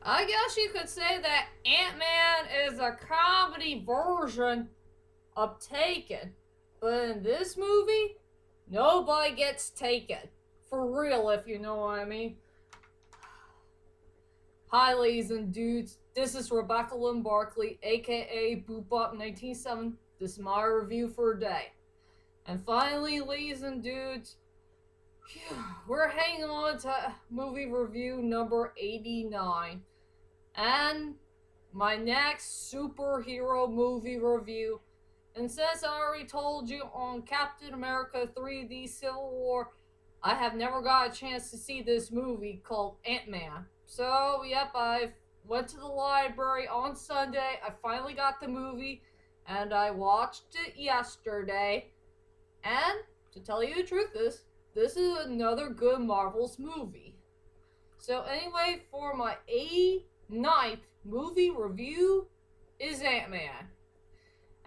I guess you could say that Ant-Man is a comedy version of Taken. But in this movie, nobody gets taken. For real, if you know what I mean. Hi, ladies and dudes. This is Rebecca Lynn Barkley, aka Boopop197. This is my review for a day. And finally, ladies and dudes, we're hanging on to movie review number 89. And my next superhero movie review. And since I already told you on Captain America 3D Civil War, I have never got a chance to see this movie called Ant-Man. So, yep, I went to the library on Sunday. I finally got the movie, and I watched it yesterday. And, to tell you the truth, this is another good Marvel's movie. So, anyway, for my 89th movie review is Ant-Man.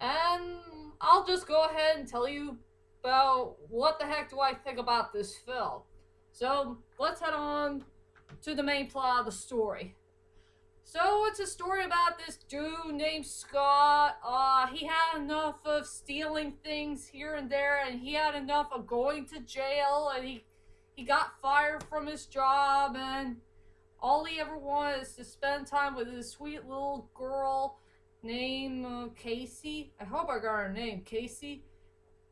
And I'll just go ahead and tell you about what the heck do I think about this film. So let's head on to the main plot of the story. So it's a story about this dude named Scott. He had enough of stealing things here and there, and he had enough of going to jail, and he got fired from his job, and all he ever wanted is to spend time with his sweet little girl named Casey. I hope I got her name, Casey.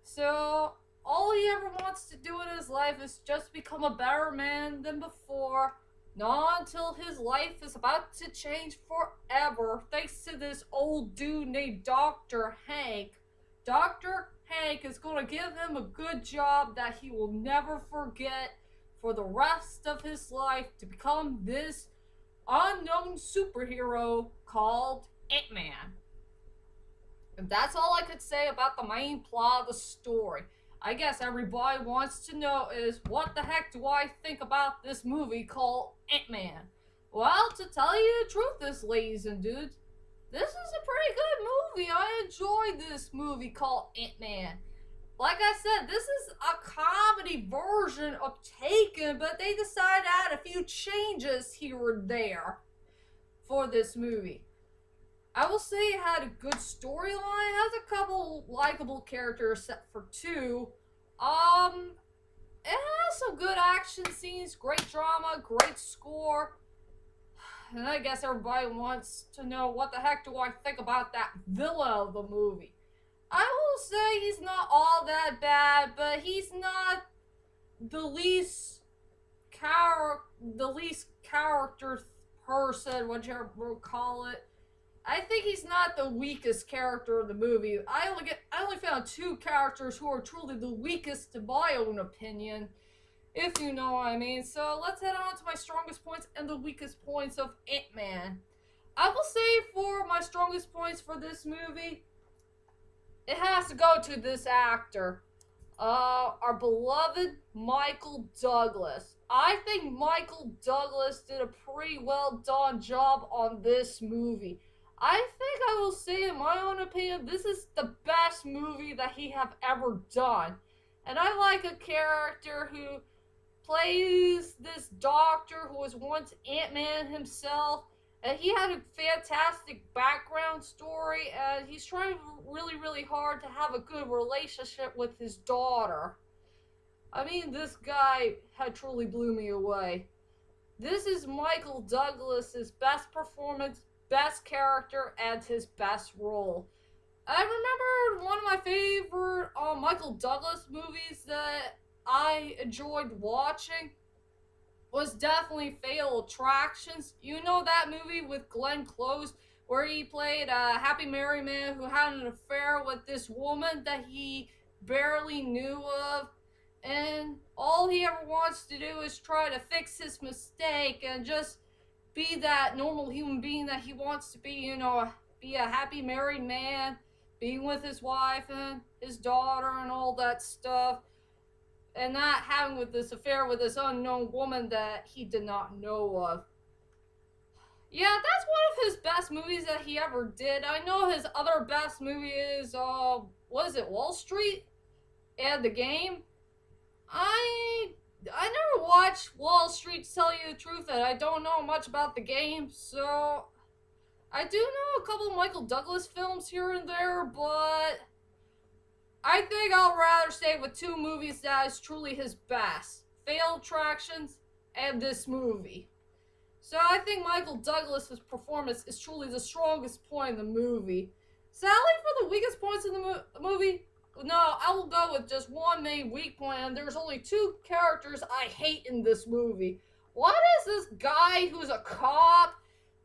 So all he ever wants to do in his life is just become a better man than before. Not until his life is about to change forever, thanks to this old dude named Dr. Hank. Dr. Hank is going to give him a good job that he will never forget for the rest of his life to become this unknown superhero called Ant-Man. And that's all I could say about the main plot of the story. I guess everybody wants to know is what the heck do I think about this movie called Ant-Man? Well, to tell you the truth, ladies and dudes, this is a pretty good movie. I enjoyed this movie called Ant-Man. Like I said, this is a comedy version of Taken, but they decided to add a few changes here or there for this movie. I will say it had a good storyline. It has a couple likable characters, except for two. It has some good action scenes, great drama, great score. And I guess everybody wants to know what the heck do I think about that villain of the movie. I will say he's not all that bad, but he's not the least character person, whatever you call it. I think he's not the weakest character in the movie. I only found two characters who are truly the weakest in my own opinion, if you know what I mean. So let's head on to my strongest points and the weakest points of Ant-Man. I will say for my strongest points for this movie, it has to go to this actor. Our beloved Michael Douglas. I think Michael Douglas did a pretty well done job on this movie. I think I will say, in my own opinion, this is the best movie that he have ever done. And I like a character who plays this doctor who was once Ant-Man himself. And he had a fantastic background story, and he's trying really, really hard to have a good relationship with his daughter. I mean, this guy had truly blew me away. This is Michael Douglas's best performance, best character, and his best role. I remember one of my favorite Michael Douglas movies that I enjoyed watching was definitely Fatal Attractions. You know that movie with Glenn Close where he played a happy married man who had an affair with this woman that he barely knew of, and all he ever wants to do is try to fix his mistake and just be that normal human being that he wants to be, be a happy married man, being with his wife and his daughter and all that stuff, and not having with this affair with this unknown woman that he did not know of. Yeah, that's one of his best movies that he ever did. I know his other best movie is, what is it, Wall Street? And The Game? I I never watched Wall Street, to tell you the truth, and I don't know much about the game, so I do know a couple of Michael Douglas films here and there, but I think I'll rather stay with two movies that is truly his best: Fatal Attractions and this movie. So I think Michael Douglas's performance is truly the strongest point in the movie. Sadly, for the weakest points in the movie, no, I will go with just one main weak point, and there's only two characters I hate in this movie. One is this guy who's a cop,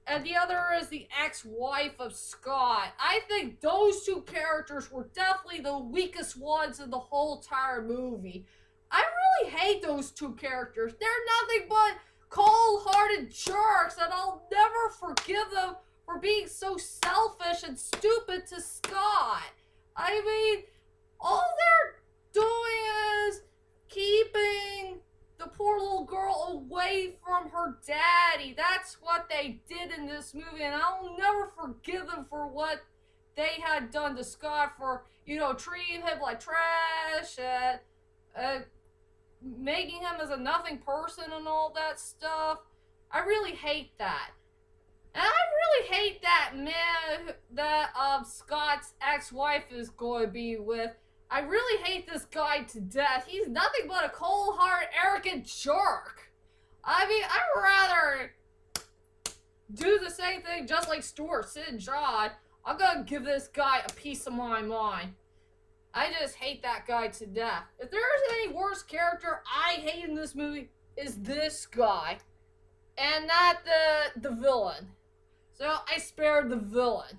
and the other is the ex-wife of Scott. I think those two characters were definitely the weakest ones in the whole entire movie. I really hate those two characters. They're nothing but cold-hearted jerks, and I'll never forgive them for being so selfish and stupid to Scott. I mean, all they're doing is keeping the poor little girl away from her daddy. That's what they did in this movie, and I'll never forgive them for what they had done to Scott, for, treating him like trash, making him as a nothing person and all that stuff. I really hate that. And I really hate that man that Scott's ex-wife is going to be with. I really hate this guy to death. He's nothing but a cold-hearted, arrogant jerk. I mean, I'd rather do the same thing just like Stuart St. John. I'm gonna give this guy a piece of my mind. I just hate that guy to death. If there's any worse character I hate in this movie, is this guy. And not the villain. So I spared the villain.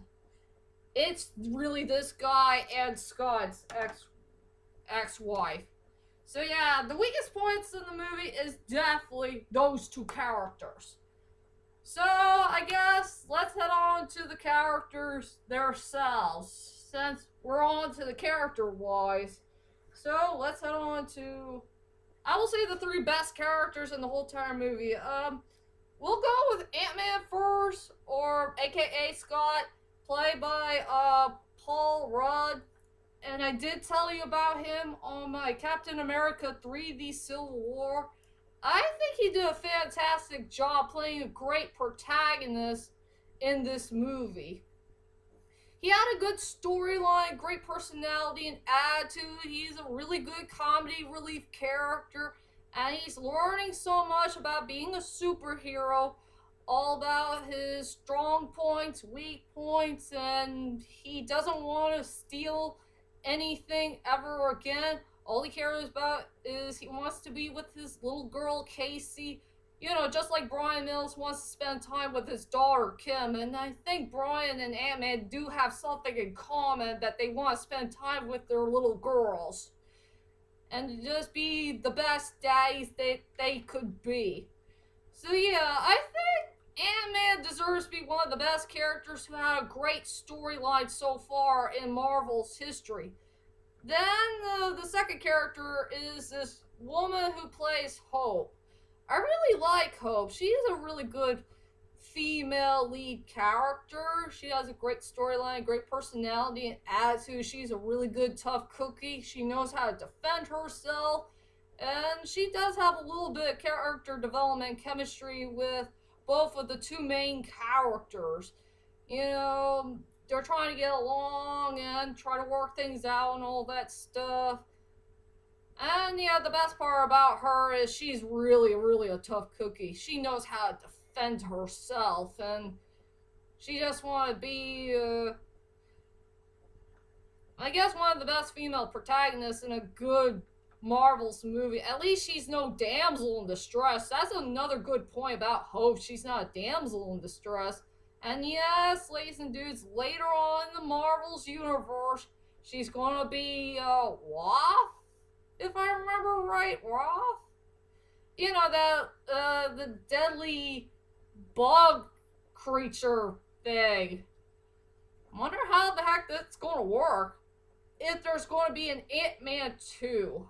It's really this guy and Scott's ex-wife. So yeah, the weakest points in the movie is definitely those two characters. So I guess let's head on to the characters themselves, since we're on to the character-wise. So let's head on to, I will say, the three best characters in the whole entire movie. We'll go with Ant-Man first, or aka Scott, played by Paul Rudd. And I did tell you about him on my Captain America 3: The Civil War. I think he did a fantastic job playing a great protagonist in this movie. He had a good storyline, great personality and attitude. He's a really good comedy relief character, and he's learning so much about being a superhero, all about his strong points, weak points, and he doesn't want to steal anything ever again. All he cares about is he wants to be with his little girl, Casey. Just like Brian Mills wants to spend time with his daughter, Kim. And I think Brian and Ant-Man do have something in common, that they want to spend time with their little girls. And just be the best daddies they could be. So yeah, I think Ant-Man deserves to be one of the best characters who had a great storyline so far in Marvel's history. Then the second character is this woman who plays Hope. I really like Hope. She's a really good female lead character. She has a great storyline, great personality and attitude. She's a really good, tough cookie. She knows how to defend herself. And she does have a little bit of character development chemistry with both of the two main characters. They're trying to get along and try to work things out and all that stuff. And yeah, the best part about her is she's really, really a tough cookie. She knows how to defend herself, and she just wants to be, I guess, one of the best female protagonists in a good Marvel's movie. At least she's no damsel in distress. That's another good point about Hope. She's not a damsel in distress. And yes, ladies and dudes, later on in the Marvel's universe, she's gonna be, Wasp? If I remember right, Wasp? The deadly bug creature thing. I wonder how the heck that's gonna work. If there's gonna be an Ant-Man 2.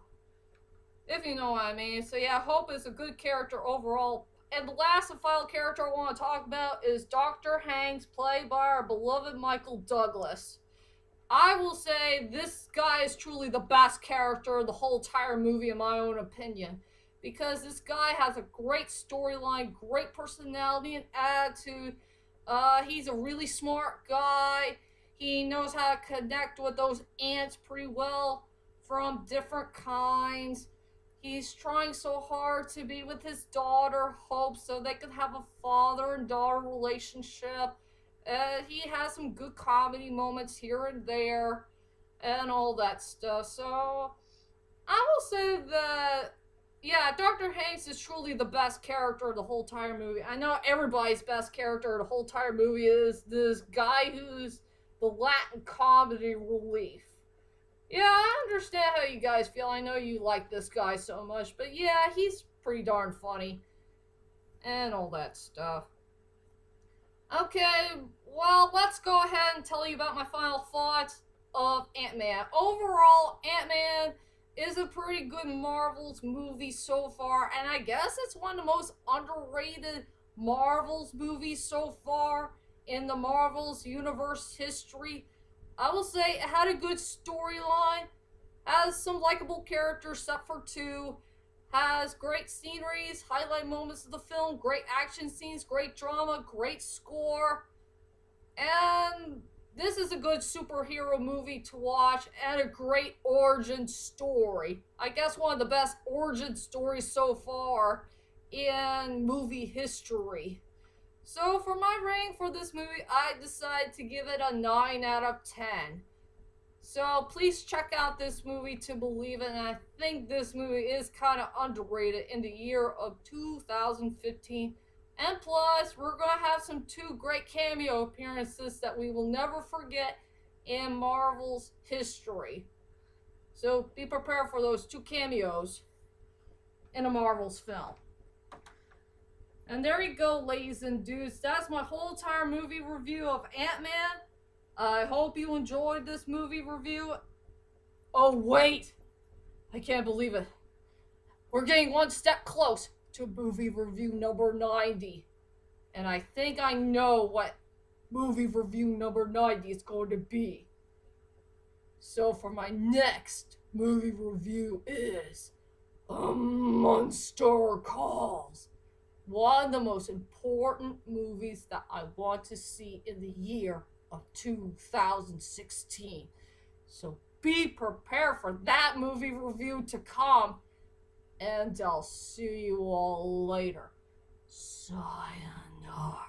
If you know what I mean. So yeah, Hope is a good character overall. And the last and final character I want to talk about is Dr. Hanks, played by our beloved Michael Douglas. I will say this guy is truly the best character of the whole entire movie, in my own opinion. because this guy has a great storyline, great personality and attitude. He's a really smart guy. He knows how to connect with those ants pretty well from different kinds. He's trying so hard to be with his daughter, Hope, so they could have a father and daughter relationship. He has some good comedy moments here and there, and all that stuff. So I will say that, yeah, Dr. Hanks is truly the best character of the whole entire movie. I know everybody's best character of the whole entire movie is this guy who's the Latin comedy relief. Yeah, I understand how you guys feel. I know you like this guy so much, but yeah, he's pretty darn funny. And all that stuff. Okay, well, let's go ahead and tell you about my final thoughts of Ant-Man. Overall, Ant-Man is a pretty good Marvel's movie so far, and I guess it's one of the most underrated Marvel's movies so far in the Marvel's universe history. I will say it had a good storyline, has some likable characters except for two, has great sceneries, highlight moments of the film, great action scenes, great drama, great score, and this is a good superhero movie to watch and a great origin story. I guess one of the best origin stories so far in movie history. So for my rating for this movie, I decided to give it a 9 out of 10. So please check out this movie to believe it, and I think this movie is kind of underrated in the year of 2015. And plus, we're going to have some two great cameo appearances that we will never forget in Marvel's history. So be prepared for those two cameos in a Marvel's film. And there you go, ladies and dudes. That's my whole entire movie review of Ant-Man. I hope you enjoyed this movie review. Oh, wait! I can't believe it. We're getting one step close to movie review number 90. And I think I know what movie review number 90 is going to be. So for my next movie review is A Monster Calls. One of the most important movies that I want to see in the year of 2016. So be prepared for that movie review to come. And I'll see you all later. Sayonara.